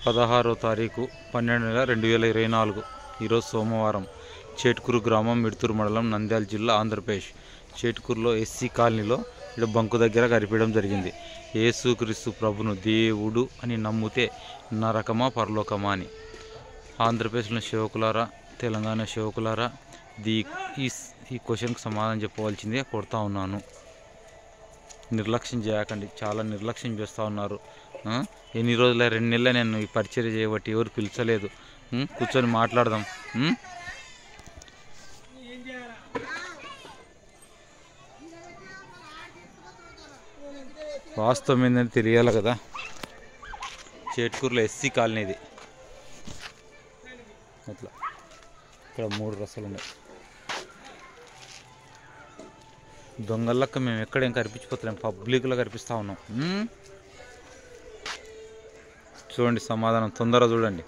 16వ తారీఖు 12/2024 ఈరోజు సోమవారం. చేట్కూరు గ్రామం, మిడ్తూరు మండలం, నంద్యాల జిల్లా, ఆంధ్రప్రదేశ్. చేట్కూరులో ఎస్సీ కాలనీలో ఇక్కడ బంకు దగ్గర కనిపించడం జరిగింది. యేసుక్రీస్తు ప్రభును దేవుడు అని నమ్మితే నరకమా పరలోకమా అని. ఆంధ్రప్రదేశ్లో సేవకులారా, తెలంగాణ సేవకులారా, ఈ క్వశ్చన్కి సమాధానం చెప్పవలసిందే కొడతా ఉన్నాను. నిర్లక్ష్యం చేయకండి, చాలా నిర్లక్ష్యం చేస్తూ ఉన్నారు. ఎన్ని రోజుల 2 నెలలు నేను ఈ పరిచర్య చేయబట్టి ఎవరు పిలిచలేదు. కూర్చొని మాట్లాడదాం. వాస్తవం ఏంటంటే తెలియాలి కదా. చేట్కూరులో ఎస్సీ కాలనీ ఇది. అట్లా ఇక్కడ 3 రసాలు ఉన్నాయి. దొంగలక్క మేము ఎక్కడేం కనిపించిపోతున్నాం, పబ్లిక్లో కనిపిస్తూ ఉన్నాం. చూడండి, సమాధానం తొందరగా చూడండి.